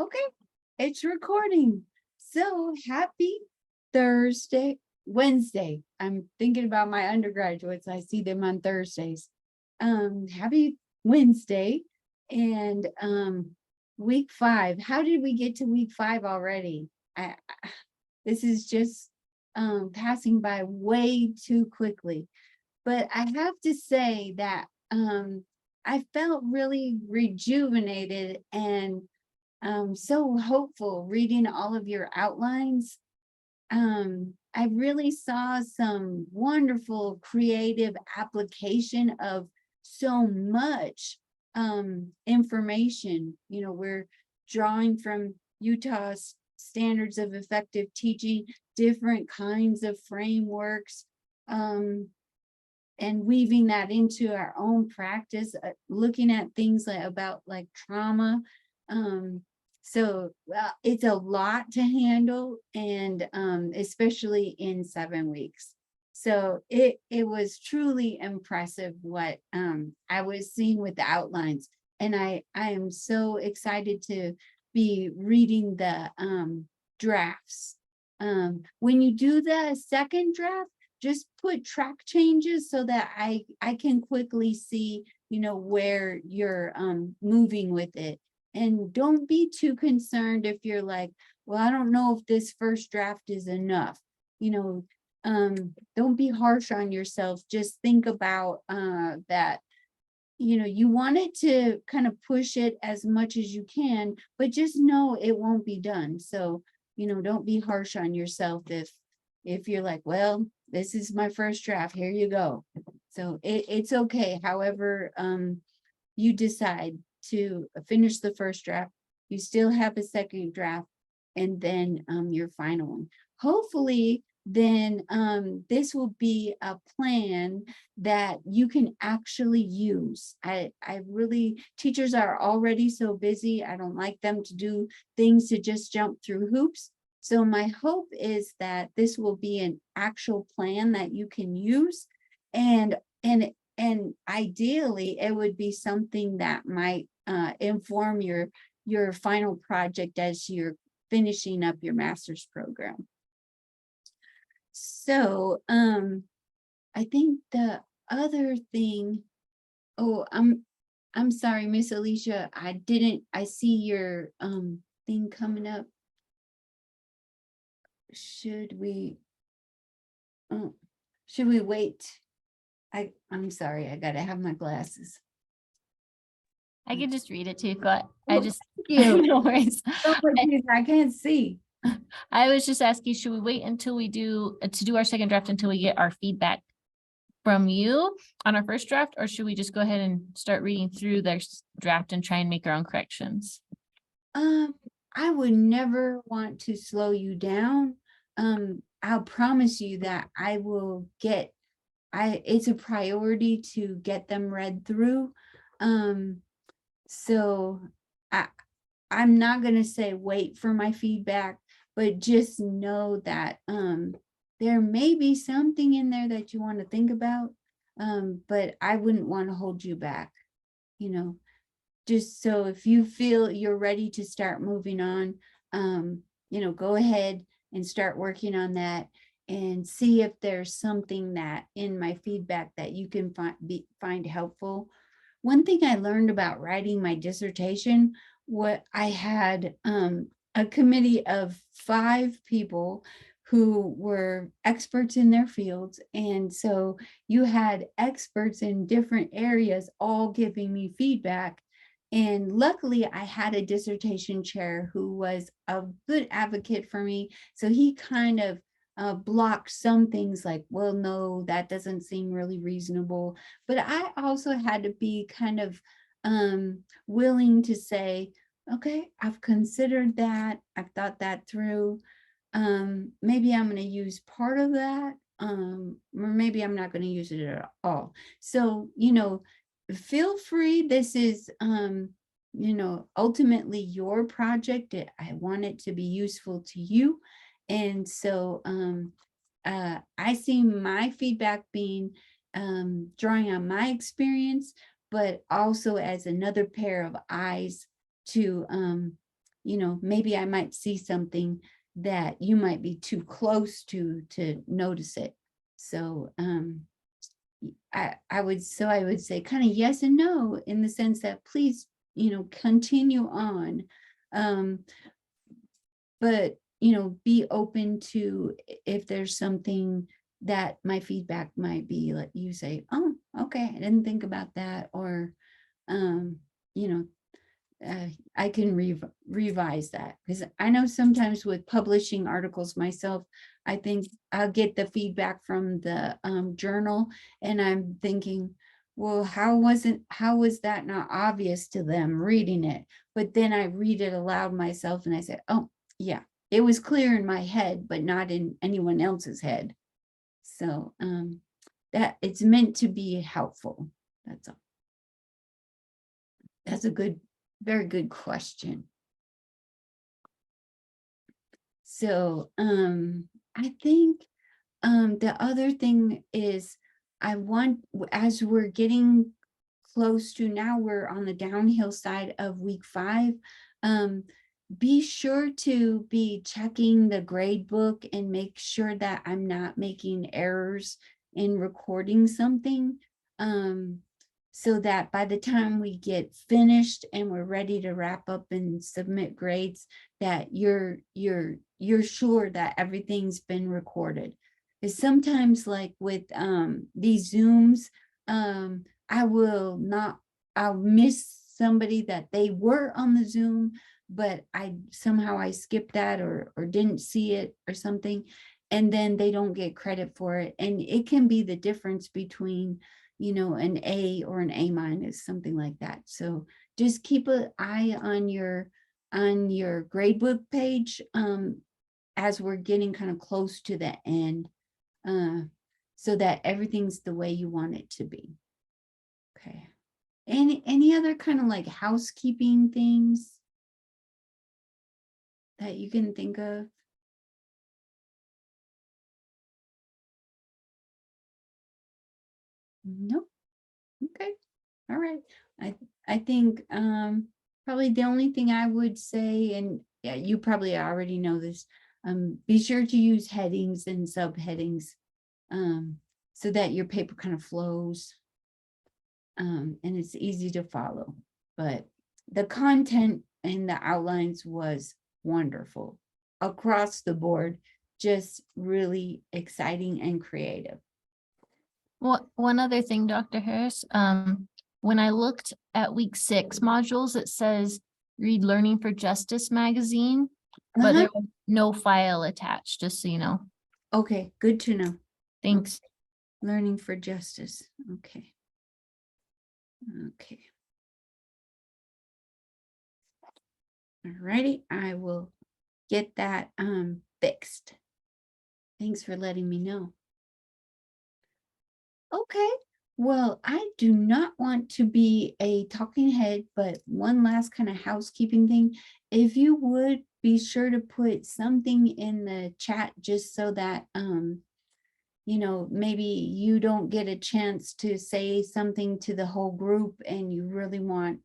Okay, it's recording. So happy Wednesday. I'm thinking about my undergraduates. I see them on Thursdays. Happy Wednesday and week 5. How did we get to week 5 already? This is just passing by way too quickly. But I have to say that I felt really rejuvenated and so hopeful reading all of your outlines. I really saw some wonderful creative application of so much information. You know, we're drawing from Utah's standards of effective teaching, different kinds of frameworks, and weaving that into our own practice, looking at things about trauma. So it's a lot to handle, and especially in 7 weeks. So it was truly impressive what I was seeing with the outlines. And I am so excited to be reading the drafts. When you do the second draft, just put track changes so that I can quickly see, you know, where you're moving with it. And don't be too concerned if you're like, well, I don't know if this first draft is enough. You know, don't be harsh on yourself. Just think about that, you know, you want it to kind of push it as much as you can, but just know it won't be done. So, you know, don't be harsh on yourself if you're like, well, this is my first draft, here you go. So it's okay. However, you decide to finish the first draft, you still have a second draft, and then your final one. Hopefully, then this will be a plan that you can actually use. I really, teachers are already so busy. I don't like them to do things to just jump through hoops. So my hope is that this will be an actual plan that you can use, and ideally it would be something that might inform your final project as you're finishing up your master's program. So I think the other thing, oh, I'm sorry, Miss Alicia, I see your thing coming up. Should we wait? I'm sorry, I gotta have my glasses. I could just read it too. I just, thank you. no worries. I can't see. I was just asking, should we wait until we do our second draft until we get our feedback from you on our first draft, or should we just go ahead and start reading through their draft and try and make our own corrections? I would never want to slow you down. I'll promise you that I will get, it's a priority to get them read through. So I'm not going to say wait for my feedback, but just know that there may be something in there that you want to think about, but I wouldn't want to hold you back, you know, just so if you feel you're ready to start moving on, you know, go ahead and start working on that and see if there's something that in my feedback that you can find helpful. One thing I learned about writing my dissertation, what I had a committee of 5 people who were experts in their fields. And so you had experts in different areas all giving me feedback. And luckily I had a dissertation chair who was a good advocate for me. So he kind of blocked some things like, well, no, that doesn't seem really reasonable. But I also had to be kind of willing to say, okay, I've considered that. I've thought that through. Maybe I'm going to use part of that. Or maybe I'm not going to use it at all. So, you know, feel free. This is, you know, ultimately your project. I want it to be useful to you. And so I see my feedback being drawing on my experience, but also as another pair of eyes to maybe I might see something that you might be too close to notice it. So I would say kind of yes and no, in the sense that please, continue on. But, be open to if there's something that my feedback might be, like you say, oh, okay, I didn't think about that. Or, you know, I can revise that, because I know sometimes with publishing articles myself, I think I'll get the feedback from the journal, and I'm thinking, well, how was that not obvious to them reading it? But then I read it aloud myself and I say, oh yeah, it was clear in my head, but not in anyone else's head. So that it's meant to be helpful. That's all. That's a very good question. So I think the other thing is, as we're getting close to, now we're on the downhill side of week 5, be sure to be checking the grade book and make sure that I'm not making errors in recording something, so that by the time we get finished and we're ready to wrap up and submit grades, that you're sure that everything's been recorded. Because sometimes, like with these Zooms, I'll miss somebody that they were on the Zoom, but I skipped that or didn't see it or something, and then they don't get credit for it. And it can be the difference between, an A or an A-, something like that. So just keep an eye on your gradebook page as we're getting kind of close to the end, so that everything's the way you want it to be. Okay. Any other kind of like housekeeping things that you can think of? Nope. Okay. All right. I think probably the only thing I would say, and yeah, you probably already know this, be sure to use headings and subheadings so that your paper kind of flows and it's easy to follow. But the content and the outlines was wonderful across the board, just really exciting and creative. Well, one other thing, Dr. Harris, when I looked at week 6 modules, it says read Learning for Justice magazine, but there was no file attached, just so you know. Okay, good to know. Thanks. Learning for Justice. Okay. Okay. All righty, I will get that fixed. Thanks for letting me know. Okay, well, I do not want to be a talking head, but one last kind of housekeeping thing. If you would be sure to put something in the chat, just so that maybe you don't get a chance to say something to the whole group and you really want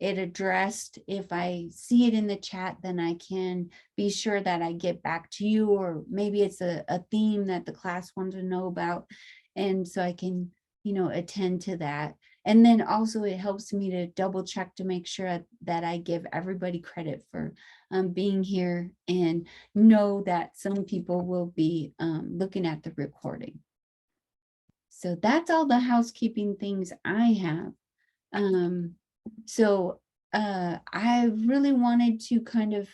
it addressed. If I see it in the chat, then I can be sure that I get back to you, or maybe it's a theme that the class wants to know about, and so I can attend to that. And then also it helps me to double check to make sure that I give everybody credit for being here, and know that some people will be looking at the recording. So that's all the housekeeping things I have. So I really wanted to kind of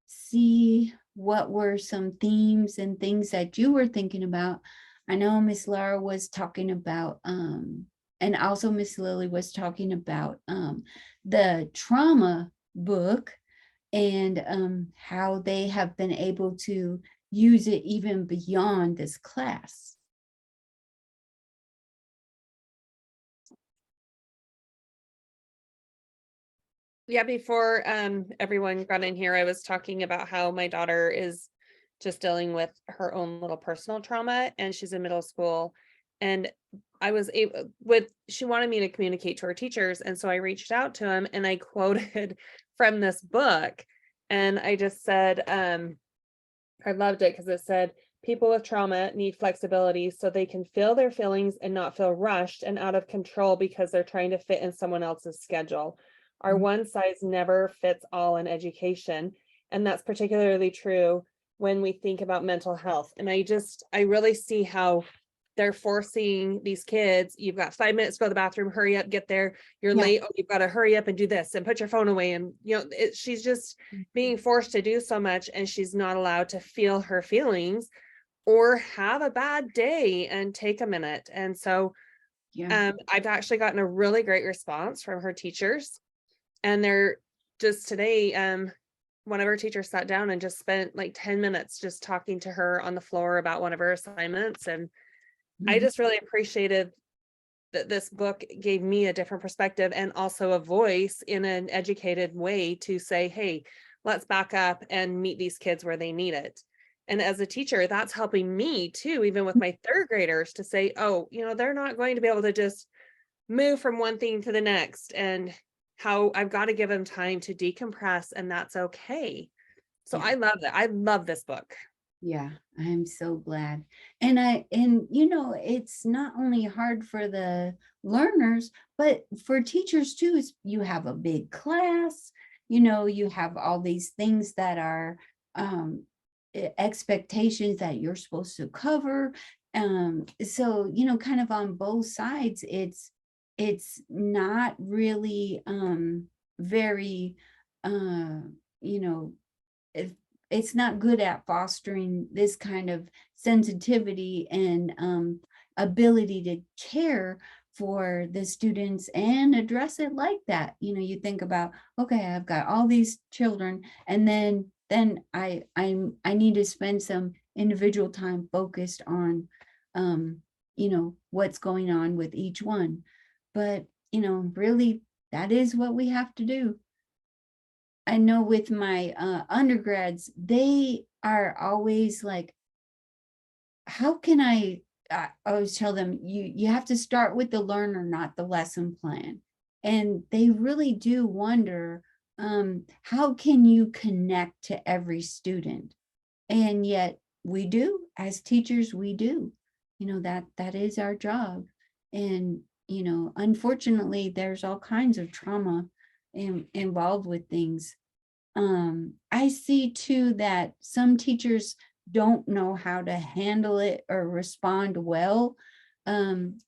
see what were some themes and things that you were thinking about. I know Miss Laura was talking about, and also Miss Lily was talking about the trauma book, and how they have been able to use it even beyond this class. Yeah, before everyone got in here, I was talking about how my daughter is just dealing with her own little personal trauma, and she's in middle school. And I was able she wanted me to communicate to her teachers, and so I reached out to him and I quoted from this book. And I just said, I loved it because it said, people with trauma need flexibility so they can feel their feelings and not feel rushed and out of control because they're trying to fit in someone else's schedule. Our Mhm. one size never fits all in education. And that's particularly true when we think about mental health. And I really see how they're forcing these kids, you've got 5 minutes to go to the bathroom, hurry up, get there, you're Yeah. late, oh, you've got to hurry up and do this and put your phone away. And, she's just being forced to do so much, and she's not allowed to feel her feelings or have a bad day and take a minute. And so Yeah. I've actually gotten a really great response from her teachers. And they're just today, one of her teachers sat down and just spent like 10 minutes just talking to her on the floor about one of her assignments. And I Mhm. just really appreciated that this book gave me a different perspective and also a voice in an educated way to say, hey, let's back up and meet these kids where they need it. And as a teacher, that's helping me too, even with my third graders, to say, oh, they're not going to be able to just move from one thing to the next, and how I've got to give them time to decompress, and that's okay. So Yeah. I love that. I love this book. Yeah, I'm so glad. And it's not only hard for the learners, but for teachers too. You have a big class, you have all these things that are expectations that you're supposed to cover. So, kind of on both sides, it's not really very you know it, it's not good at fostering this kind of sensitivity and ability to care for the students and address it like that. You think about, okay, I've got all these children, and then I need to spend some individual time focused on what's going on with each one. But really, that is what we have to do. I know with my undergrads, they are always like, how can I always tell them, you have to start with the learner, not the lesson plan. And they really do wonder, how can you connect to every student? And yet we do, as teachers, we do. That is our job. And unfortunately, there's all kinds of trauma involved with things. I see too that some teachers don't know how to handle it or respond well.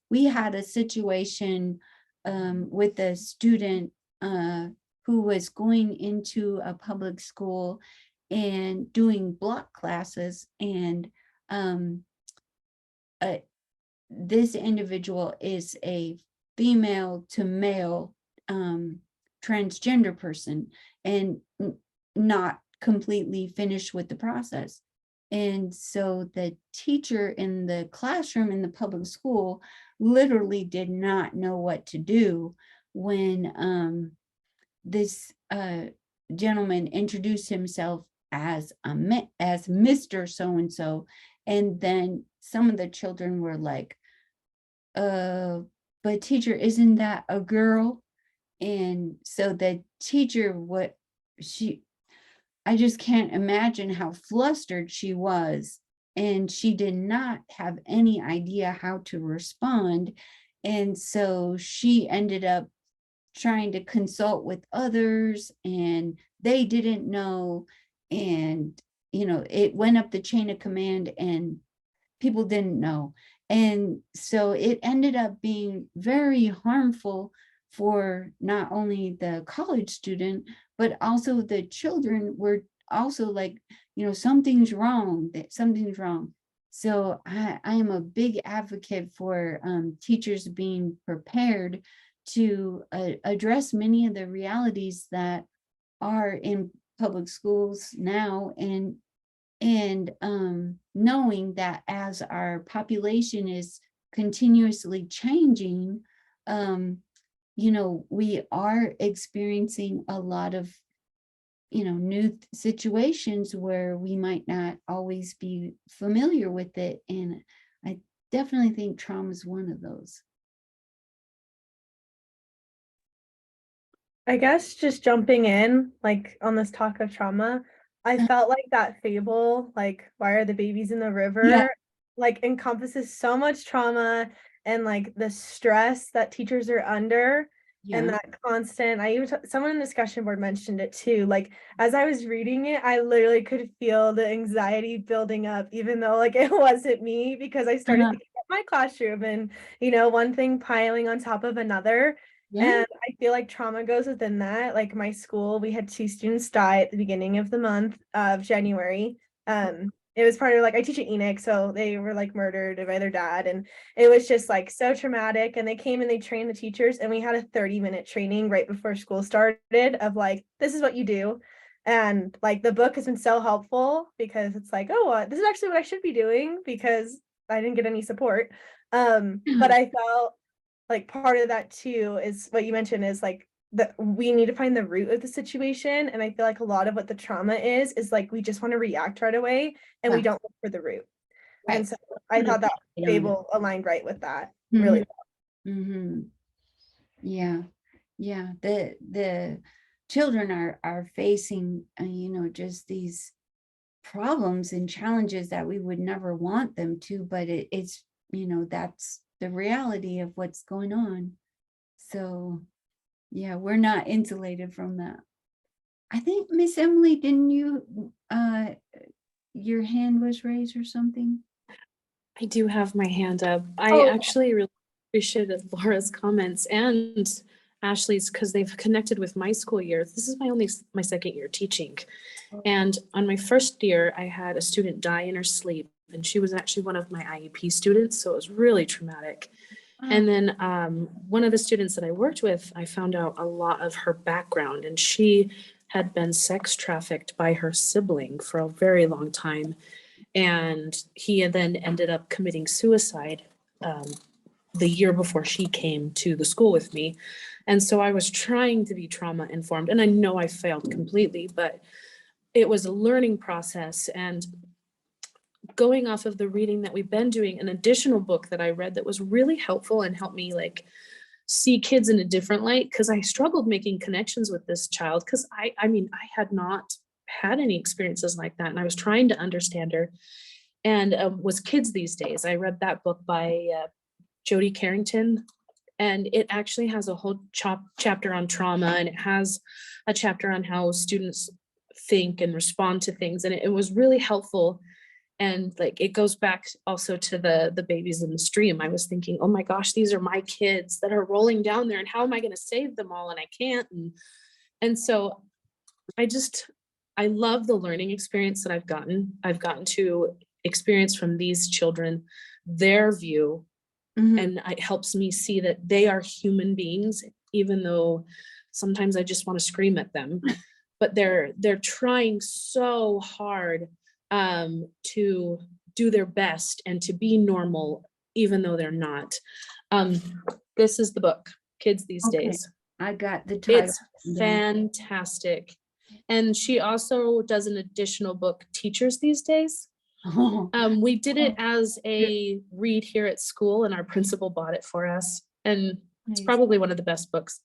We had a situation with a student who was going into a public school and doing block classes, and um, uh, this individual is a female to male transgender person, and not completely finished with the process. And so the teacher in the classroom in the public school literally did not know what to do when this gentleman introduced himself as Mr. So-and-so. And then some of the children were like, but teacher, isn't that a girl? And so the teacher, I just can't imagine how flustered she was. And she did not have any idea how to respond. And so she ended up trying to consult with others, and they didn't know. And, it went up the chain of command, and people didn't know. And so it ended up being very harmful for not only the college student, but also the children were also like, something's wrong, that something's wrong. So I am a big advocate for teachers being prepared to address many of the realities that are in public schools now, and knowing that as our population is continuously changing, we are experiencing a lot of new situations where we might not always be familiar with it. And I definitely think trauma is one of those. I guess just jumping in, like on this talk of trauma, I felt like that fable, like, why are the babies in the Yeah. river, like encompasses so much trauma and like the stress that teachers are under and Yeah. that constant, I even, someone in the discussion board mentioned it too. Like, as I was reading it, I literally could feel the anxiety building up, even though like it wasn't me, because I started Uh-huh. thinking of my classroom and, one thing piling on top of another. Yeah. And I feel like trauma goes within that. Like my school, we had 2 students die at the beginning of the month of January. It was part of like I teach at ENIC, so they were like murdered by their dad, and it was just like so traumatic. And they came and they trained the teachers, and we had a 30-minute training right before school started of like, this is what you do. And like the book has been so helpful because it's like, oh, this is actually what I should be doing because I didn't get any support. But I felt like part of that too is what you mentioned is like that we need to find the root of the situation. And I feel like a lot of what the trauma is like we just want to react right away and we Yeah. don't look for the root. Right. And so I thought that Yeah. fable aligned right with that. Really. Mm-hmm. Yeah. Yeah. The children are facing, just these problems and challenges that we would never want them to, but it's, that's the reality of what's going on. So yeah, we're not insulated from that. I think Miss Emily, didn't you, your hand was raised or something? I do have my hand up. I Oh. actually really appreciated Laura's comments and Ashley's because they've connected with my school year. This is my second year teaching. And on my first year, I had a student die in her sleep, and she was actually one of my IEP students, so it was really traumatic. And then one of the students that I worked with, I found out a lot of her background, and she had been sex trafficked by her sibling for a very long time. And he then ended up committing suicide the year before she came to the school with me. And so I was trying to be trauma informed, and I know I failed completely, but it was a learning process. And going off of the reading that we've been doing, an additional book that I read that was really helpful and helped me like see kids in a different light, because I struggled making connections with this child because I mean, I had not had any experiences like that, and I was trying to understand her. And was Kids These Days. I read that book by Jodi Carrington, and it actually has a whole chapter on trauma, and it has a chapter on how students think and respond to things, and it was really helpful. And like it goes back also to the babies in the stream. I was thinking, oh my gosh, these are my kids that are rolling down there, and how am I going to save them all? And I can't. And so I love the learning experience that I've gotten. I've gotten to experience from these children, their view, and it helps me see that they are human beings, even though sometimes I just want to scream at them. But they're trying so hard to do their best and to be normal, even though they're not. This is the book, Kids These Days. I got the title. It's fantastic. And she also does an additional book, Teachers These Days. We did it as a read here at school, and our principal bought it for us. And it's probably one of the best books.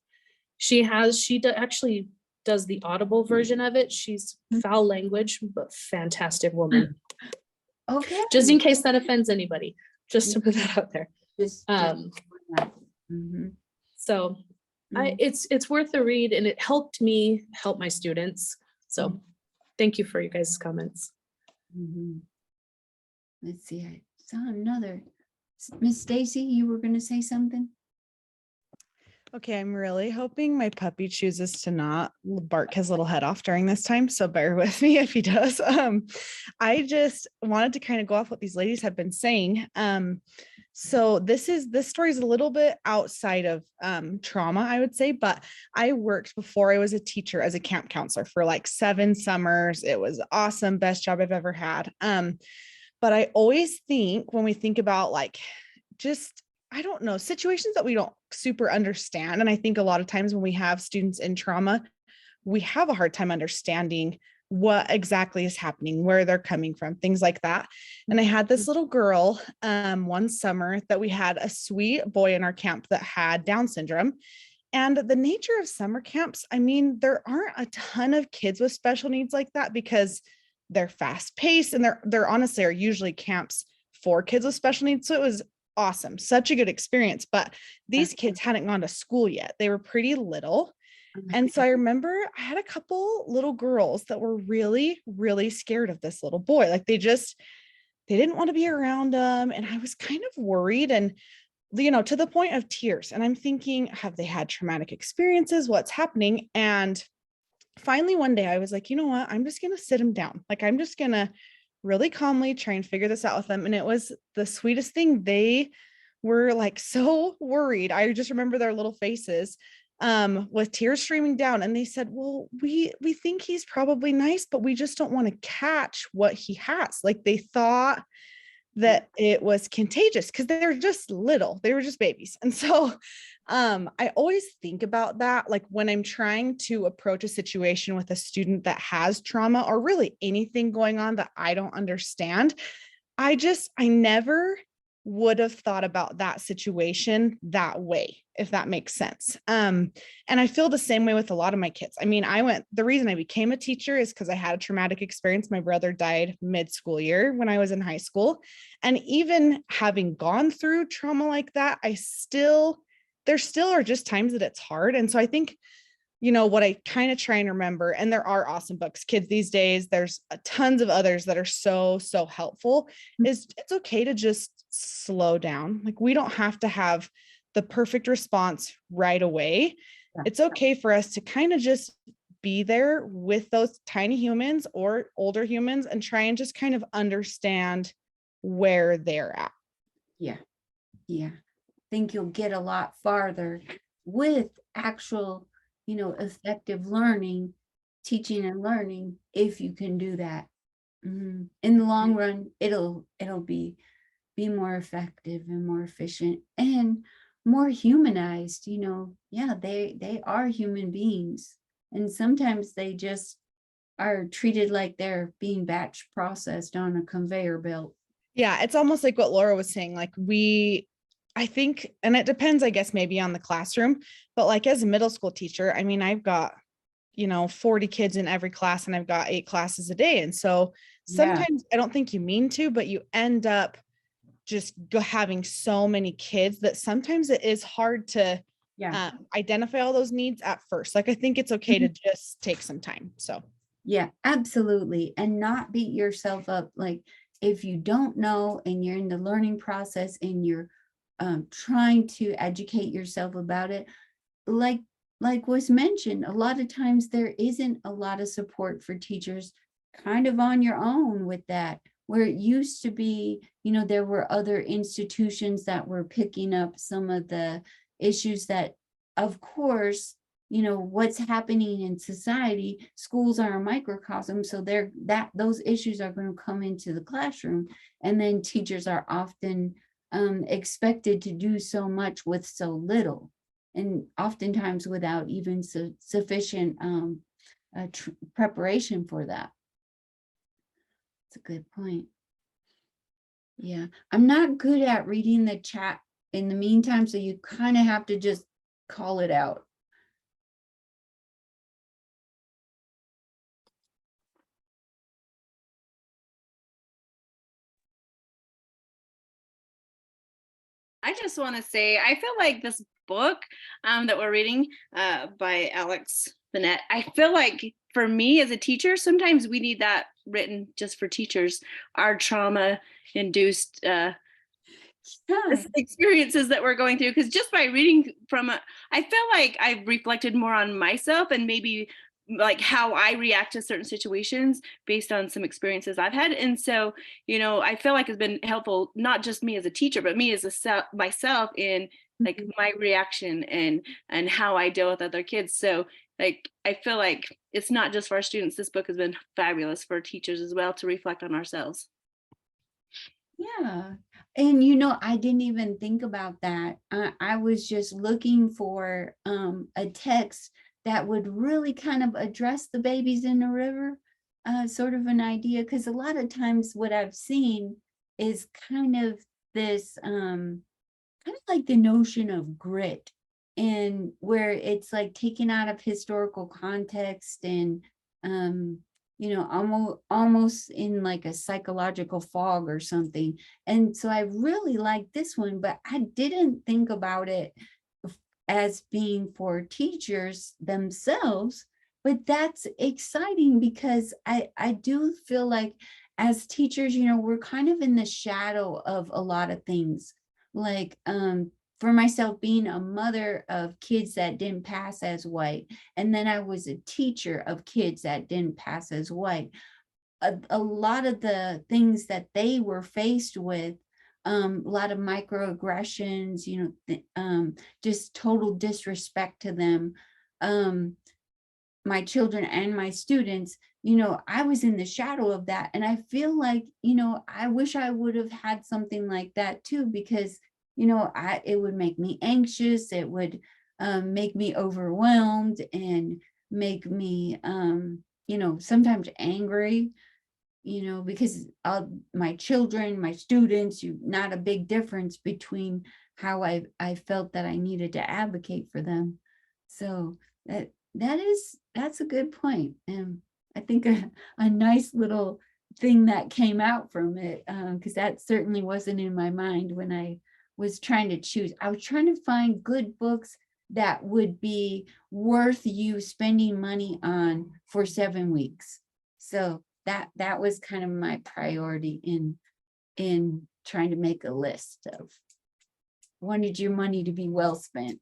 She actually does the Audible version of it. She's foul language, but fantastic woman. Okay. Just in case that offends anybody, just to put that out there. So it's worth a read, and it helped me help my students. So thank you for you guys' comments. Let's see, I saw another. Miss Stacy, you were going to say something? Okay, I'm really hoping my puppy chooses to not bark his little head off during this time, so bear with me if he does. I just wanted to kind of go off what these ladies have been saying. So this story is a little bit outside of trauma, I would say, but I worked before I was a teacher as a camp counselor for like 7 summers. It was awesome, best job I've ever had. But I always think when we think about like just, I don't know, situations that we don't super understand. And I think a lot of times when we have students in trauma, we have a hard time understanding what exactly is happening, where they're coming from, things like that. And I had this little girl one summer that we had a sweet boy in our camp that had Down syndrome. And the nature of summer camps, I mean, there aren't a ton of kids with special needs like that because they're fast paced and they're honestly are usually camps for kids with special needs. So it was awesome, such a good experience. But these kids hadn't gone to school yet. They were pretty little. And so I remember I had a couple little girls that were really, really scared of this little boy. Like they didn't want to be around him. And I was kind of worried and, to the point of tears. And I'm thinking, have they had traumatic experiences? What's happening? And finally, one day I was like, you know what? I'm just going to sit him down. Like, I'm just going to really calmly try and figure this out with them. And it was the sweetest thing. They were like so worried. I just remember their little faces with tears streaming down. And they said, well, we think he's probably nice, but we just don't want to catch what he has. Like they thought that it was contagious because they're just little, they were just babies. And so I always think about that, like when I'm trying to approach a situation with a student that has trauma or really anything going on that I don't understand, I never would have thought about that situation that way, if that makes sense. And I feel the same way with a lot of my kids. I mean, the reason I became a teacher is because I had a traumatic experience. My brother died mid-school year when I was in high school. And even having gone through trauma like that, there still are just times that it's hard. And so I think, what I kind of try and remember, and there are awesome books, kids these days, there's tons of others that are so, so helpful, is it's okay to just slow down. Like we don't have to have the perfect response right away. Yeah. It's okay for us to kind of just be there with those tiny humans or older humans and try and just kind of understand where they're at. Yeah. I think you'll get a lot farther with actual, effective learning, teaching and learning, if you can do that. In the long run, it'll be more effective and more efficient and more humanized. They are human beings, and sometimes they just are treated like they're being batch processed on a conveyor belt. Yeah, it's almost like what Laura was saying. Like I think, and it depends, I guess, maybe on the classroom, but like as a middle school teacher, I mean, I've got, 40 kids in every class and I've got 8 classes a day. And so sometimes I don't think you mean to, but you end up just having so many kids that sometimes it is hard to identify all those needs at first. Like, I think it's okay to just take some time. So. Yeah, absolutely. And not beat yourself up. Like if you don't know and you're in the learning process and you're trying to educate yourself about it, like was mentioned, a lot of times there isn't a lot of support for teachers kind of on your own with that, where it used to be, there were other institutions that were picking up some of the issues that, of course, what's happening in society, schools are a microcosm. So those issues are going to come into the classroom, and then teachers are often expected to do so much with so little, and oftentimes without even sufficient preparation for that. That's a good point. Yeah, I'm not good at reading the chat in the meantime, so you kind of have to just call it out. I just want to say, I feel like this book that we're reading by Alex Bennett, I feel like for me as a teacher, sometimes we need that written just for teachers, our trauma-induced experiences that we're going through. Because just by reading from it, I feel like I've reflected more on myself and maybe like how I react to certain situations based on some experiences I've had. And so, I feel like it's been helpful, not just me as a teacher, but me as myself in like my reaction and how I deal with other kids. So like, I feel like it's not just for our students. This book has been fabulous for teachers as well to reflect on ourselves. Yeah. And I didn't even think about that. I was just looking for a text that would really kind of address the babies in the river, sort of an idea. Because a lot of times what I've seen is kind of this, kind of like the notion of grit and where it's like taken out of historical context and you know, almost in like a psychological fog or something. And so I really like this one, but I didn't think about it as being for teachers themselves. But that's exciting because I do feel like as teachers, you know, we're kind of in the shadow of a lot of things. Like for myself, being a mother of kids that didn't pass as white, and then I was a teacher of kids that didn't pass as white. A lot of the things that they were faced with, a lot of microaggressions, you know, just total disrespect to them, my children and my students, you know, I was in the shadow of that. And I feel like, you know, I wish I would have had something like that too, because you know, it would make me anxious. It would make me overwhelmed and make me, you know, sometimes angry, you know, because my children, my students, not a big difference between how I felt that I needed to advocate for them. So that's a good point. And I think a nice little thing that came out from it, because that certainly wasn't in my mind when I was trying to choose. I was trying to find good books that would be worth you spending money on for 7 weeks. So that was kind of my priority in trying to make a list of wanted your money to be well spent.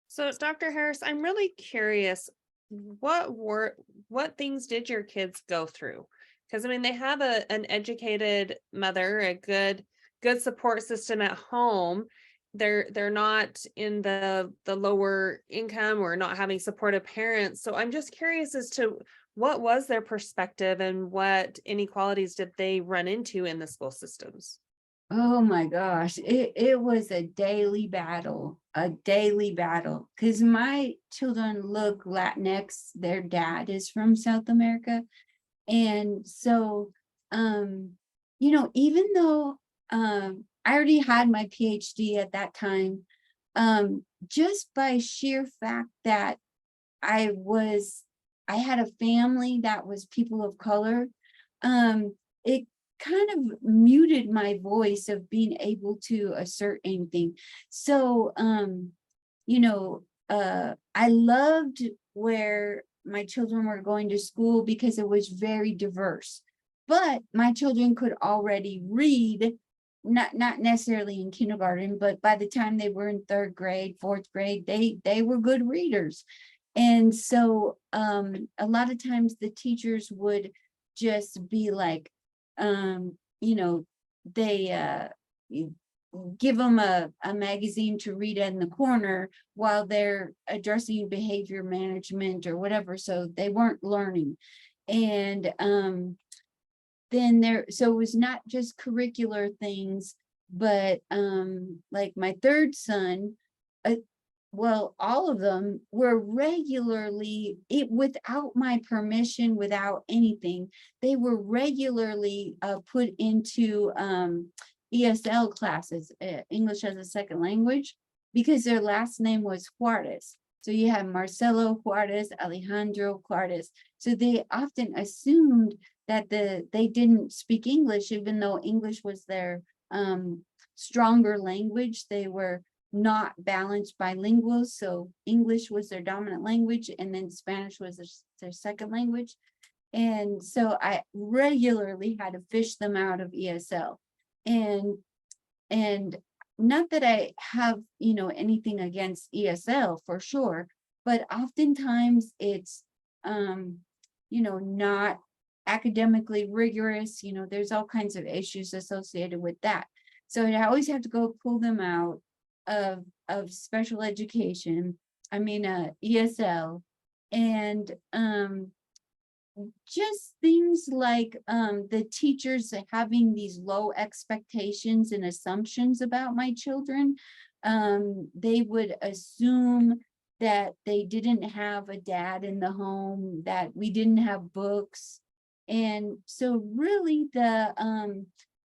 So Dr. Harris, I'm really curious, what things did your kids go through? Because I mean, they have an educated mother, a good support system at home. They're not in the lower income or not having supportive parents. So I'm just curious as to what was their perspective and what inequalities did they run into in the school systems? Oh my gosh, it was a daily battle, because my children look Latinx. Their dad is from South America. And so, you know, even though I already had my PhD at that time, just by sheer fact that I had a family that was people of color, it kind of muted my voice of being able to assert anything. So, you know, I loved where my children were going to school because it was very diverse, but my children could already read, not necessarily in kindergarten, but by the time they were in 3rd grade, 4th grade, they were good readers. And so a lot of times the teachers would just be like, you know, they give them a magazine to read in the corner while they're addressing behavior management or whatever. So they weren't learning. And then so it was not just curricular things, but like my 3rd son, well, all of them were regularly, without my permission, without anything, they were regularly put into ESL classes, English as a second language, because their last name was Juarez. So you have Marcelo Juarez, Alejandro Juarez. So they often assumed that they didn't speak English, even though English was their stronger language. They were not balanced bilinguals. So English was their dominant language, and then Spanish was their second language. And so I regularly had to fish them out of ESL. And not that I have, you know, anything against ESL for sure, but oftentimes it's, you know, not academically rigorous. You know, there's all kinds of issues associated with that. So I always have to go pull them out of special education, I mean ESL, and just things like the teachers having these low expectations and assumptions about my children. They would assume that they didn't have a dad in the home, that we didn't have books. And so really the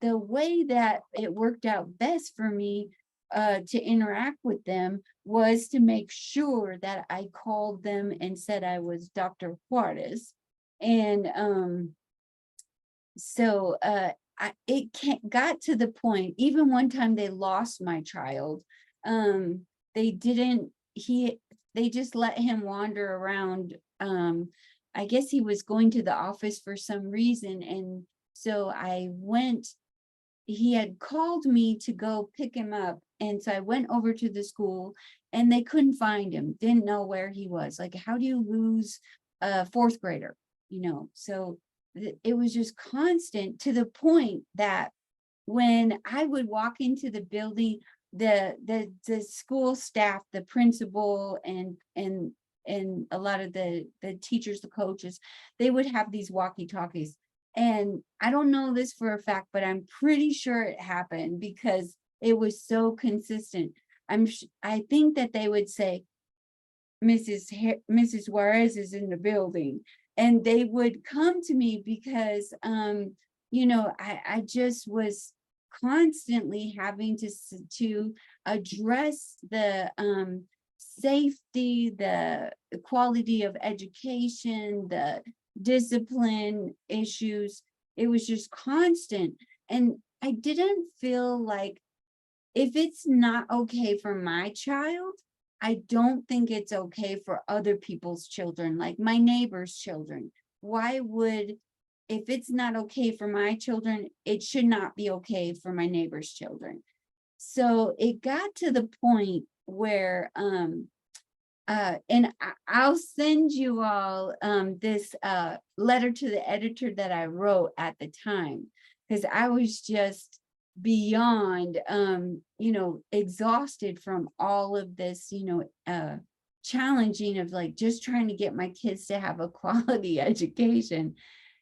way that it worked out best for me to interact with them was to make sure that I called them and said I was Dr. Juarez. And so got to the point, even one time they lost my child. They just let him wander around. I guess he was going to the office for some reason. And so he had called me to go pick him up. And so I went over to the school and they couldn't find him, didn't know where he was. Like, how do you lose a fourth grader? So it was just constant, to the point that when I would walk into the building, the school staff, the principal and a lot of the teachers, the coaches, they would have these walkie-talkies. And I don't know this for a fact, but I'm pretty sure it happened because it was so consistent. I think that they would say, Mrs. Juarez is in the building. And they would come to me because, I just was constantly having to address the safety, the quality of education, the discipline issues. It was just constant. And I didn't feel like, if it's not okay for my child, I don't think it's okay for other people's children, like my neighbor's children. If it's not okay for my children, it should not be okay for my neighbor's children. So it got to the point where, and I'll send you all this letter to the editor that I wrote at the time, because I was just beyond exhausted from all of this challenging of like just trying to get my kids to have a quality education.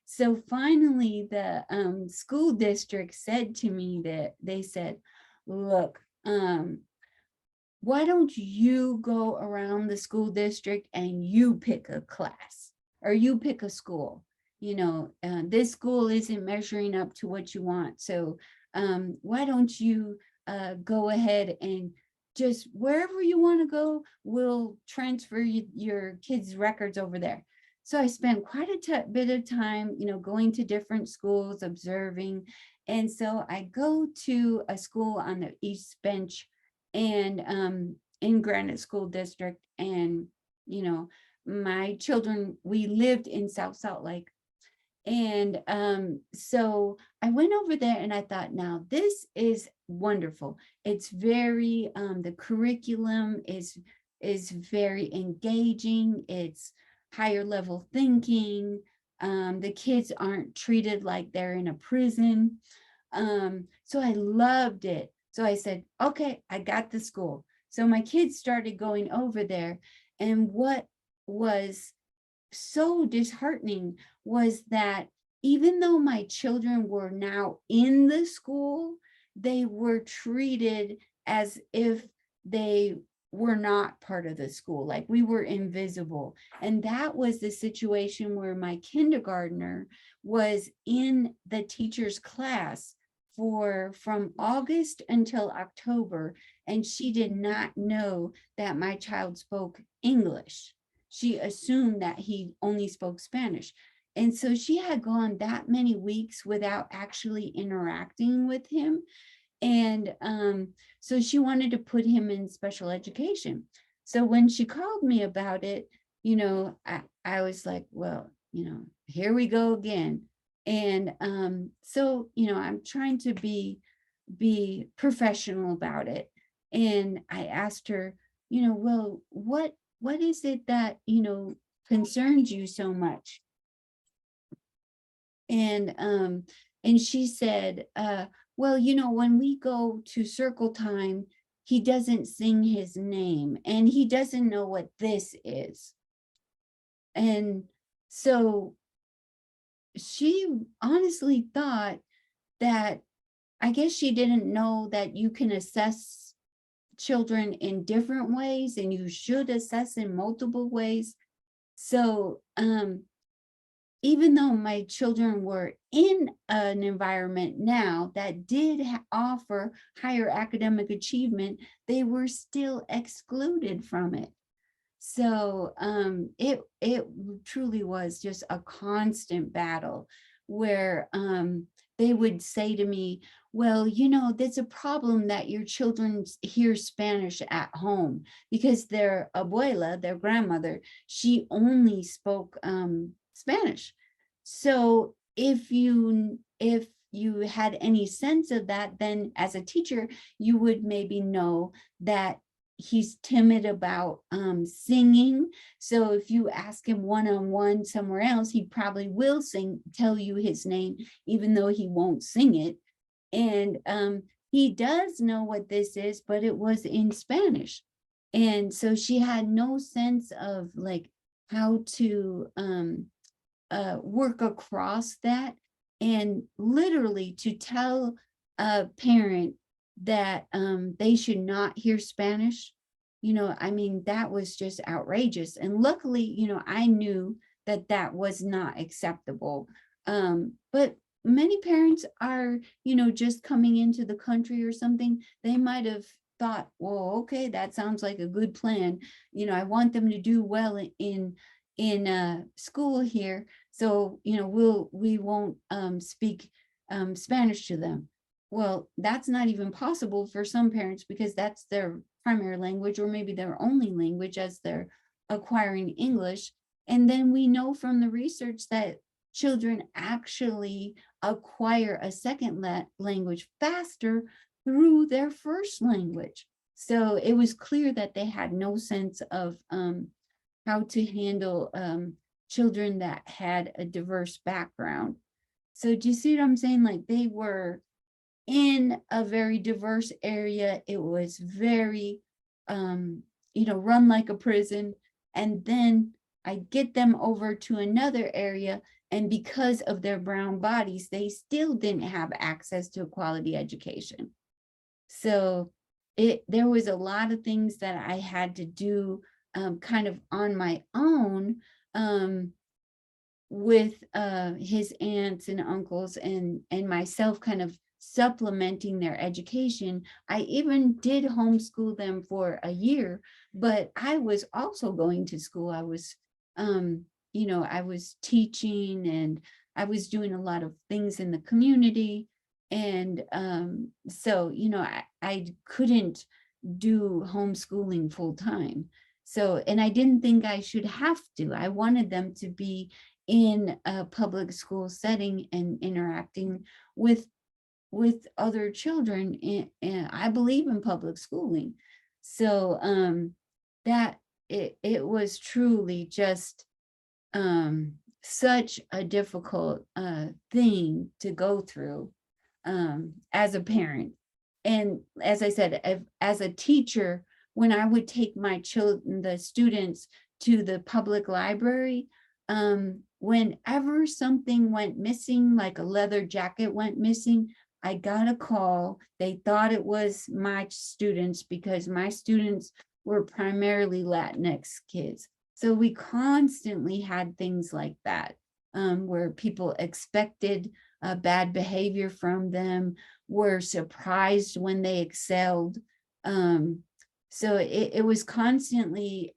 So finally the school district said to me that they said, look, why don't you go around the school district and you pick a class or you pick a school? This school isn't measuring up to what you want, so why don't you go ahead and just wherever you want to go, we'll transfer your kids' records over there. So I spent quite a bit of time, going to different schools, observing. And so I go to a school on the East Bench and in Granite School District. And, my children, we lived in South Salt Lake. And so I went over there and I thought, now this is wonderful. It's very, the curriculum is very engaging. It's higher level thinking. The kids aren't treated like they're in a prison. So I loved it. So I said, okay, I got the school. So my kids started going over there. And what was so disheartening was that even though my children were now in the school, they were treated as if they were not part of the school, like we were invisible. And that was the situation where my kindergartner was in the teacher's class from August until October, and she did not know that my child spoke English. She assumed that he only spoke Spanish. And so she had gone that many weeks without actually interacting with him. And so she wanted to put him in special education. So when she called me about it, I was like, well, here we go again. And so, I'm trying to be professional about it. And I asked her, well, what is it that, concerns you so much? And she said, well, when we go to circle time, he doesn't sing his name and he doesn't know what this is. And so she honestly thought that, I guess she didn't know that you can assess children in different ways and you should assess in multiple ways. So even though my children were in an environment now that did offer higher academic achievement, they were still excluded from it. So it truly was just a constant battle where they would say to me, well, you know, there's a problem that your children hear Spanish at home, because their abuela, their grandmother, she only spoke Spanish. So if you had any sense of that, then as a teacher, you would maybe know that he's timid about singing. So if you ask him one-on-one somewhere else, he probably will tell you his name, even though he won't sing it. And he does know what this is, but it was in Spanish. And so she had no sense of like how to work across that, and literally to tell a parent that they should not hear Spanish. You know, I mean, that was just outrageous. And luckily, you know, I knew that that was not acceptable. But many parents are, you know, just coming into the country or something. They might have thought, well, okay, that sounds like a good plan. You know, I want them to do well in school here. So, you know, we won't speak Spanish to them. Well, that's not even possible for some parents, because that's their primary language, or maybe their only language as they're acquiring English. And then we know from the research that children actually acquire a second language faster through their first language. So it was clear that they had no sense of how to handle children that had a diverse background. So do you see what I'm saying? Like, they were in a very diverse area. It was very, you know, run like a prison. And then I get them over to another area, and because of their brown bodies, they still didn't have access to a quality education. So there was a lot of things that I had to do kind of on my own with his aunts and uncles and myself, kind of supplementing their education. I even did homeschool them for a year, but I was also going to school. I was, you know, I was teaching, and I was doing a lot of things in the community. And so, you know, I couldn't do homeschooling full time. So, and I didn't think I should have to. I wanted them to be in a public school setting and interacting with other children. And I believe in public schooling. So that it was truly just such a difficult thing to go through as a parent. And as I said, as a teacher, when I would take my children, the students, to the public library, whenever something went missing, like a leather jacket went missing, I got a call. They thought it was my students, because my students were primarily Latinx kids. So we constantly had things like that, where people expected bad behavior from them, were surprised when they excelled. So it was constantly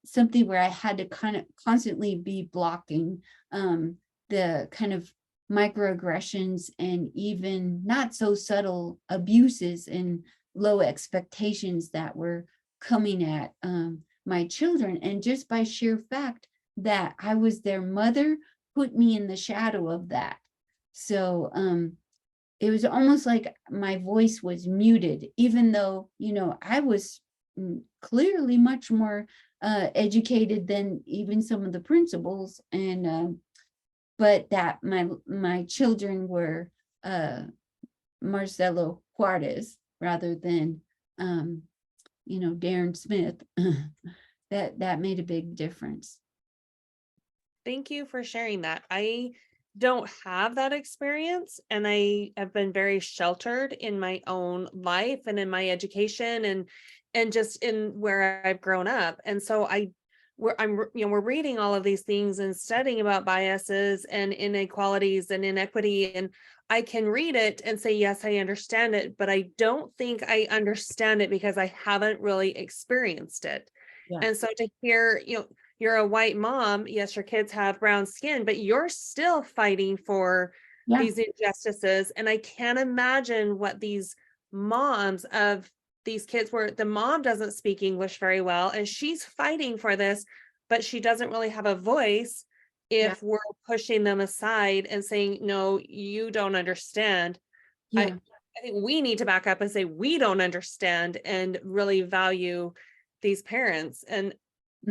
something where I had to kind of constantly be blocking the kind of microaggressions and even not so subtle abuses and low expectations that were coming at my children. And just by sheer fact that I was their mother put me in the shadow of that. So it was almost like my voice was muted, even though, you know, I was clearly much more educated than even some of the principals. And but that my children were Marcelo Juarez rather than you know, Darren Smith. that made a big difference. Thank you for sharing that. I don't have that experience, and I have been very sheltered in my own life and in my education and just in where I've grown up. And so I we're reading all of these things and studying about biases and inequalities and inequity, and I can read it and say, yes, I understand it, but I don't think I understand it because I haven't really experienced it. Yeah. And so to hear, you're a white mom, yes, your kids have brown skin, but you're still fighting for Yeah. these injustices. And I can't imagine what these moms of these kids, where the mom doesn't speak English very well and she's fighting for this, but she doesn't really have a voice if we're pushing them aside and saying, no, you don't understand. Yeah. I think we need to back up and say, we don't understand, and really value these parents. And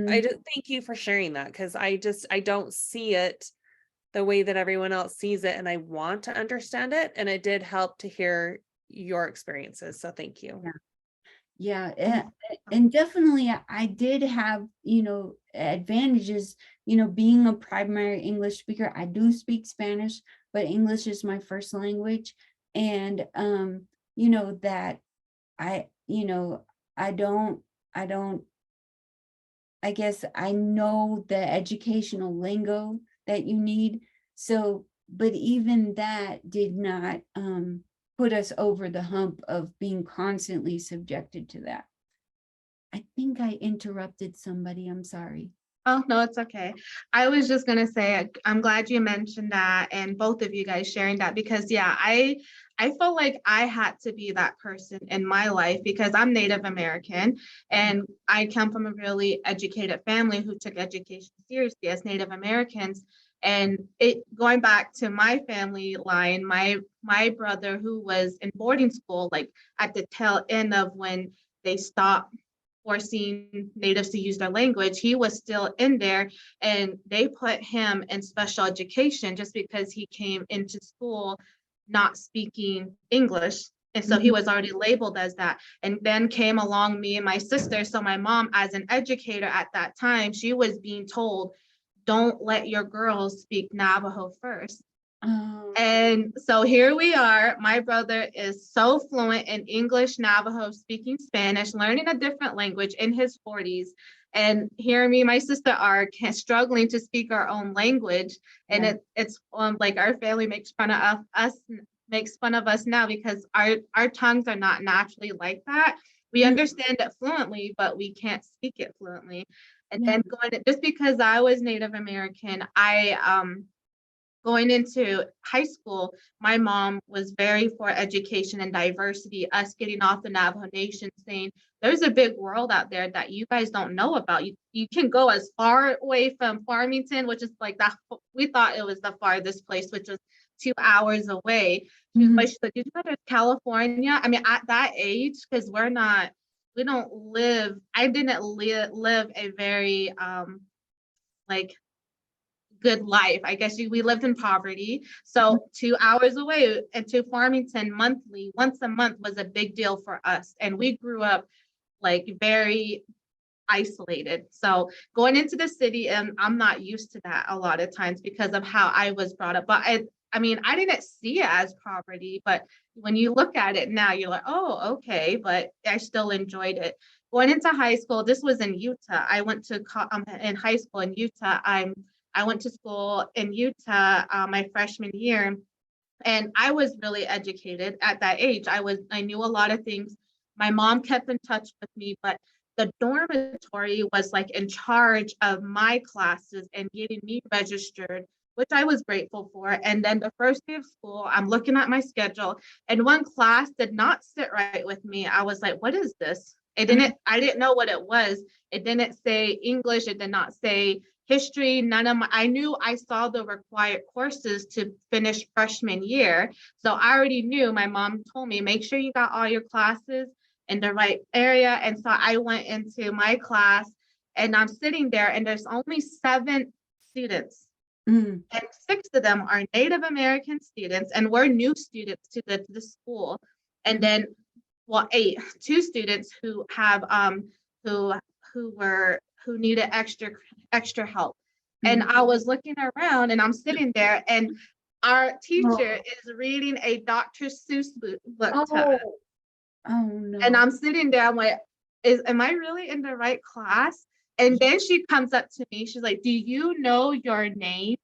I just thank you for sharing that, because I don't see it the way that everyone else sees it, and I want to understand it. And it did help to hear your experiences. So thank you. Yeah. And definitely I did have, advantages, being a primary English speaker. I do speak Spanish, but English is my first language. And, that I guess I know the educational lingo that you need. So, but even that did not put us over the hump of being constantly subjected to that. I think I interrupted somebody. I'm sorry. Oh, no, it's okay. I was just gonna say, I'm glad you mentioned that, and both of you guys sharing that, because I felt like I had to be that person in my life because I'm Native American and I come from a really educated family who took education seriously as Native Americans. And going back to my family line, my brother, who was in boarding school, like at the tail end of when they stopped forcing natives to use their language, he was still in there, and they put him in special education just because he came into school not speaking English. And so he was already labeled as that. And then came along me and my sister. So my mom, as an educator at that time, she was being told, don't let your girls speak Navajo first. And so here we are. My brother is so fluent in English, Navajo, speaking Spanish, learning a different language in his 40s. And here me and my sister are struggling to speak our own language. And it's like our family makes fun of us now because our tongues are not naturally like that. We understand it fluently, but we can't speak it fluently. And then just because I was Native American, going into high school, my mom was very for education and diversity, us getting off the Navajo Nation, saying there's a big world out there that you guys don't know about. You can go as far away from Farmington, which is like that. We thought it was the farthest place, which was 2 hours away. She's like, did you go to California? I mean, at that age, because I didn't live a very like good life. I guess we lived in poverty. So 2 hours away and to Farmington monthly, once a month, was a big deal for us. And we grew up like very isolated. So going into the city, and I'm not used to that a lot of times because of how I was brought up. But I mean, I didn't see it as poverty, but when you look at it now, you're like, oh, okay, but I still enjoyed it. Going into high school, this was in Utah. I went to in high school in Utah. I went to school in Utah my freshman year, and I was really educated at that age. I knew a lot of things. My mom kept in touch with me, but the dormitory was like in charge of my classes and getting me registered, which I was grateful for. And then the first day of school, I'm looking at my schedule, and one class did not sit right with me. I was like, what is this? I didn't know what it was. It didn't say English. It did not say history. I saw the required courses to finish freshman year. So I already knew. My mom told me, make sure you got all your classes in the right area. And so I went into my class, and I'm sitting there, and there's only 7 students. And 6 of them are Native American students, and we're new students to the school. And then, 8, 2 students who have who needed extra help. And I was looking around, and I'm sitting there, and our teacher is reading a Dr. Seuss book to us. Oh no. And I'm sitting there, I'm like, am I really in the right class? And then she comes up to me, she's like, do you know your name?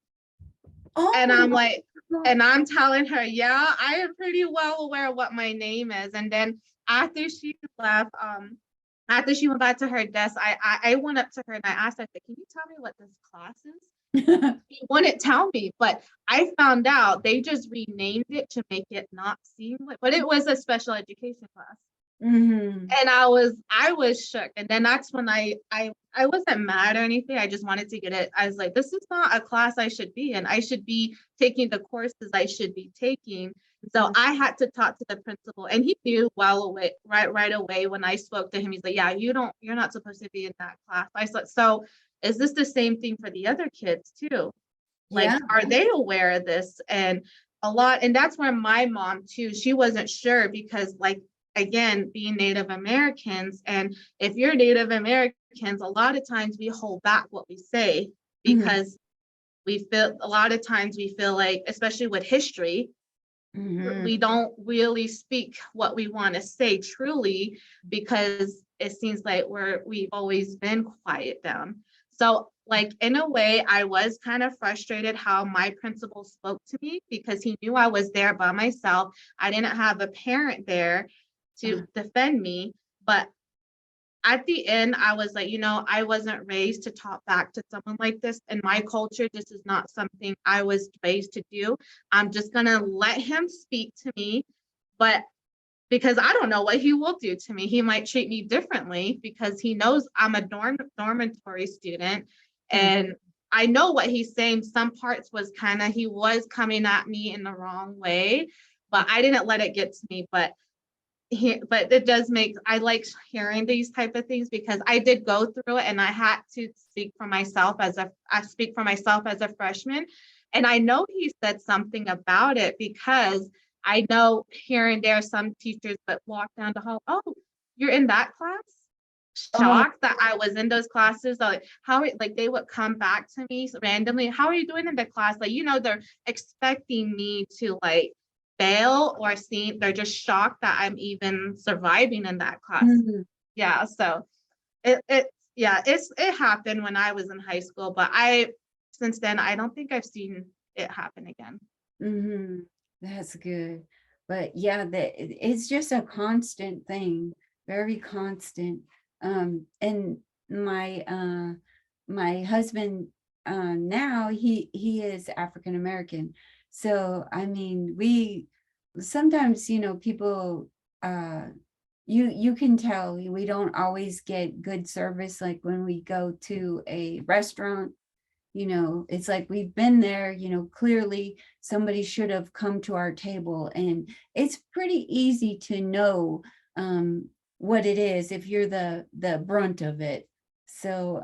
Oh, And I'm like, and I'm telling her, yeah, I am pretty well aware of what my name is. And then after she left, after she went back to her desk, I went up to her and I asked her, can you tell me what this class is? She wouldn't tell me, but I found out they just renamed it to make it not seem like, but it was a special education class. Mhm. And I was shook. And then that's when I wasn't mad or anything. I just wanted to get it. I was like, this is not a class I should be in. I should be taking the courses I should be taking. So I had to talk to the principal, and he knew right away when I spoke to him. He's like, yeah, you're not supposed to be in that class. I said, so is this the same thing for the other kids too? Like, Yeah. are they aware of this? And that's where my mom too, she wasn't sure because, like, again, being Native Americans, and if you're Native Americans, a lot of times we hold back what we say because we feel like, especially with history, we don't really speak what we want to say truly because it seems like we've always been quiet down. So, like, in a way, I was kind of frustrated how my principal spoke to me because he knew I was there by myself. I didn't have a parent there to defend me. But at the end, I was like, I wasn't raised to talk back to someone like this. In my culture, this is not something I was raised to do. I'm just going to let him speak to me. But because I don't know what he will do to me. He might treat me differently because he knows I'm a dormitory student. And I know what he's saying. Some parts was he was coming at me in the wrong way, but I didn't let it get to me. But it does I like hearing these type of things because I did go through it and I had to speak for myself as a freshman. And I know he said something about it because I know here and there some teachers but walk down the hall, oh, you're in that class? Shocked that I was in those classes. Like, they would come back to me randomly, how are you doing in the class? Like, they're expecting me to like fail or they're just shocked that I'm even surviving in that class. Yeah, so it happened when I was in high school, but since then I don't think I've seen it happen again. That's good. But yeah, it's just a constant thing, very constant. And my husband now he is African American. So I mean, we sometimes, people you can tell we don't always get good service. Like when we go to a restaurant, it's like we've been there, clearly somebody should have come to our table, and it's pretty easy to know what it is if you're the brunt of it. So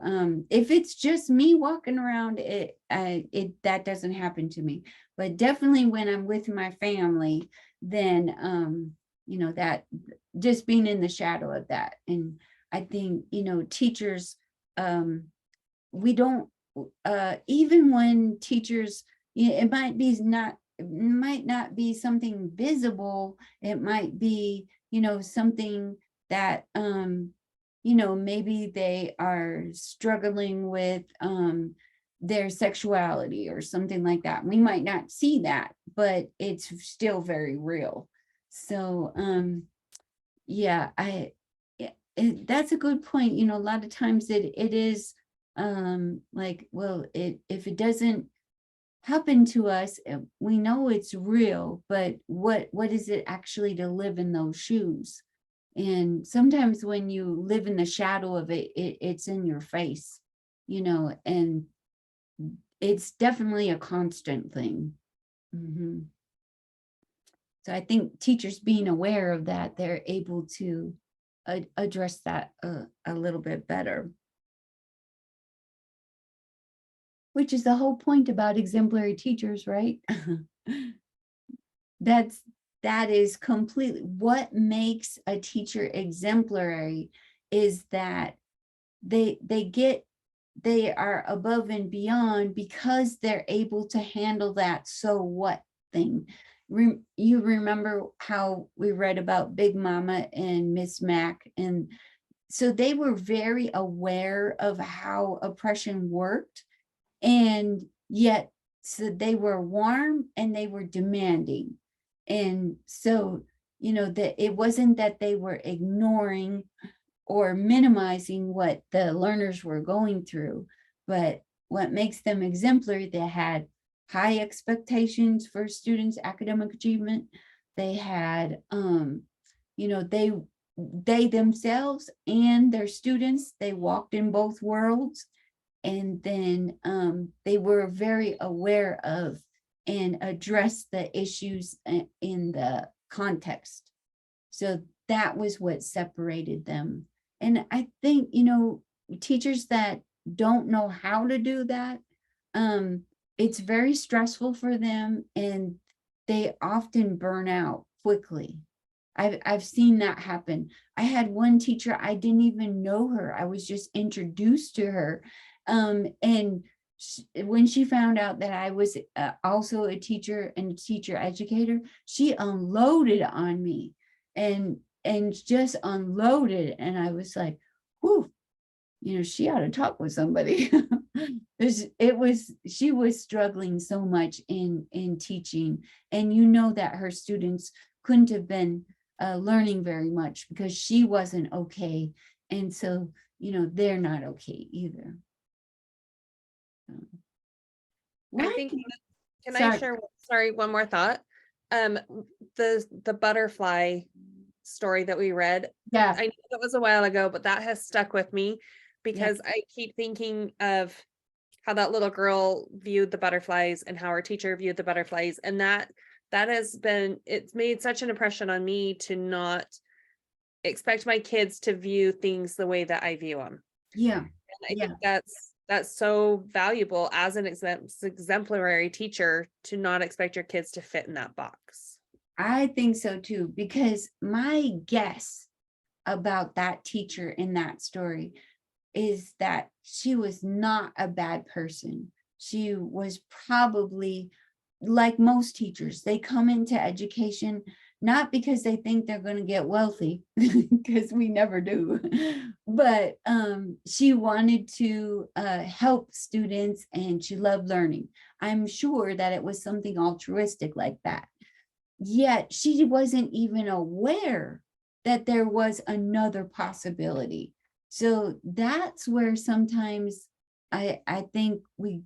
if it's just me walking around, that doesn't happen to me. But definitely when I'm with my family, then that just being in the shadow of that. And I think teachers, we don't even when teachers, it might not be something visible. It might be something that maybe they are struggling with their sexuality or something like that. We might not see that, but it's still very real. So yeah, that's a good point. A lot of times it is like, well, if it doesn't happen to us, we know it's real, but what is it actually to live in those shoes? And sometimes when you live in the shadow of it, it's in your face, and it's definitely a constant thing. So I think teachers being aware of that, they're able to address that a little bit better. Which is the whole point about exemplary teachers, right? That is completely what makes a teacher exemplary, is that they are above and beyond because they're able to handle that so what thing. You remember how we read about Big Mama and Miss Mac, and so they were very aware of how oppression worked, and yet so they were warm and they were demanding. And so, you know, that it wasn't that they were ignoring or minimizing what the learners were going through, but what makes them exemplary, they had high expectations for students' academic achievement. They had, you know, they themselves and their students, they walked in both worlds. And then they were very aware of and addressed the issues in the context. So that was what separated them. And I think, you know, teachers that don't know how to do that, it's very stressful for them and they often burn out quickly. I've seen that happen. I had one teacher, I didn't even know her. I was just introduced to her. And when she found out that I was also a teacher and a teacher educator, she unloaded on me and just unloaded. And I was like, whew, you know, she ought to talk with somebody. She was struggling so much in teaching, and you know that her students couldn't have been learning very much because she wasn't okay. And so, you know, they're not okay either. I think, can I Sorry. share, sorry, one more thought? The butterfly story that we read, Yeah, I know that was a while ago, but that has stuck with me because I keep thinking of how that little girl viewed the butterflies and how her teacher viewed the butterflies. And that has been, it's made such an impression on me to not expect my kids to view things the way that I view them. yeah, And I think that's so valuable as an exemplary teacher, to not expect your kids to fit in that box. I think so too, because my guess about that teacher in that story is that she was not a bad person. She was probably like most teachers. They come into education not because they think they're going to get wealthy, because we never do, but she wanted to help students and she loved learning. I'm sure that it was something altruistic like that. Yet she wasn't even aware that there was another possibility. So that's where sometimes I think we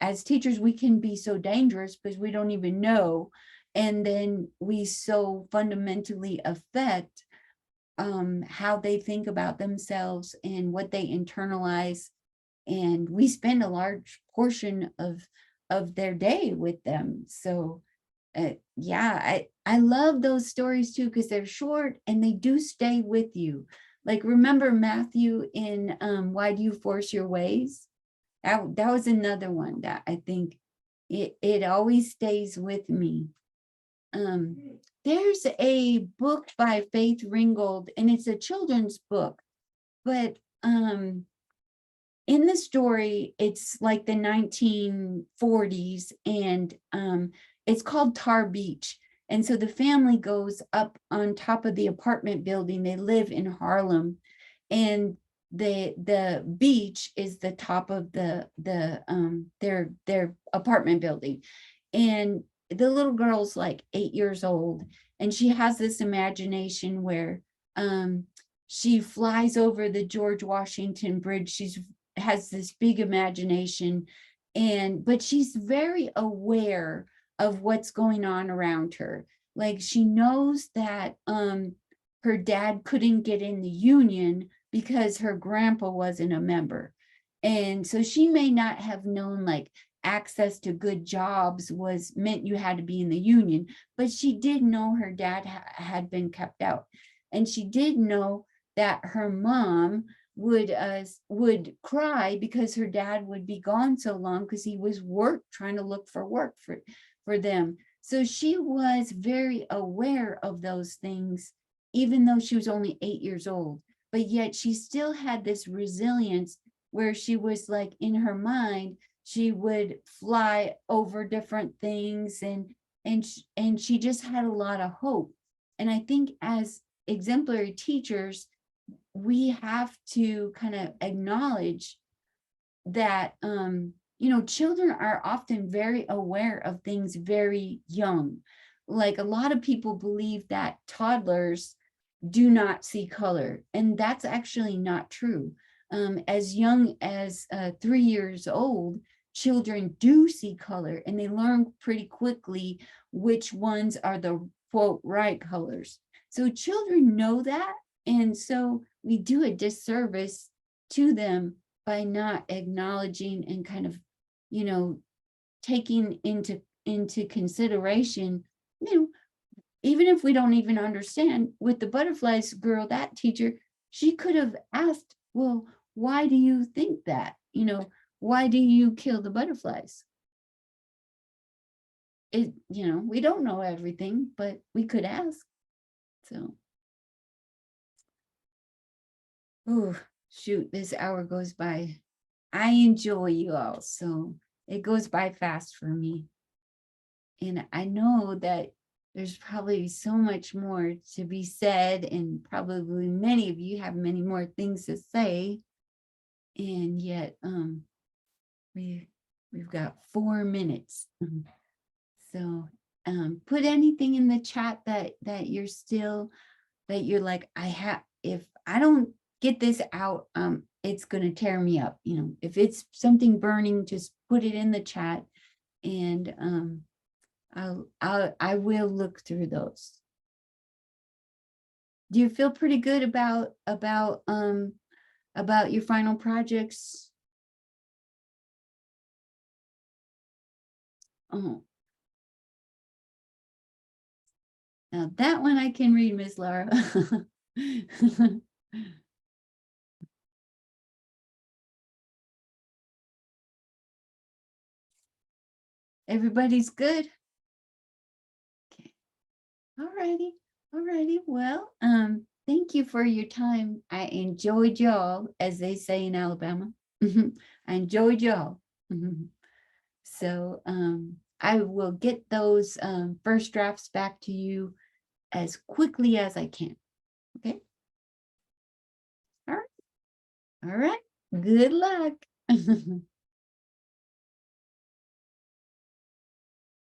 as teachers, we can be so dangerous because we don't even know. And then we so fundamentally affect how they think about themselves and what they internalize. And we spend a large portion of their day with them. So yeah, I love those stories too, because they're short and they do stay with you. Like, remember Matthew in Why Do You Force Your Ways? That was another one that I think it always stays with me. There's a book by Faith Ringgold, and it's a children's book, but in the story, it's like the 1940s, and it's called Tar Beach. And so the family goes up on top of the apartment building. They live in Harlem, and the beach is the top of their apartment building. And the little girl's like 8 years old, and she has this imagination where she flies over the George Washington Bridge. She's has this big imagination, but she's very aware of what's going on around her. Like, she knows that her dad couldn't get in the union because her grandpa wasn't a member. And so she may not have known like access to good jobs was meant you had to be in the union, but she did know her dad had been kept out. And she did know that her mom would cry because her dad would be gone so long because he was trying to look for work for them. So she was very aware of those things, even though she was only 8 years old. But yet she still had this resilience where she was like, in her mind, she would fly over different things, and she just had a lot of hope. And I think as exemplary teachers, we have to kind of acknowledge that, you know, children are often very aware of things very young. Like a lot of people believe that toddlers do not see color, and that's actually not true. As young as 3 years old, children do see color, and they learn pretty quickly which ones are the quote right colors. So children know that, and so we do a disservice to them by not acknowledging and kind of, you know, taking into consideration, you know, even if we don't even understand. With the butterflies girl, that teacher, she could have asked, well, why do you think that? You know, why do you kill the butterflies? It, you know, we don't know everything, but we could ask. So, oh, shoot, this hour goes by. I enjoy you all, so it goes by fast for me. And I know that there's probably so much more to be said, and probably many of you have many more things to say. And yet, we've got 4 minutes. So, put anything in the chat that you're still, that you're like, if I don't get this out, it's gonna tear me up. You know, if it's something burning, just put it in the chat, and I will look through those. Do you feel pretty good about your final projects? Oh. Now that one I can read, Miss Laura. Everybody's good? Okay. All righty. Well, thank you for your time. I enjoyed y'all, as they say in Alabama. I enjoyed y'all. So I will get those first drafts back to you as quickly as I can. Okay. All right. Good luck.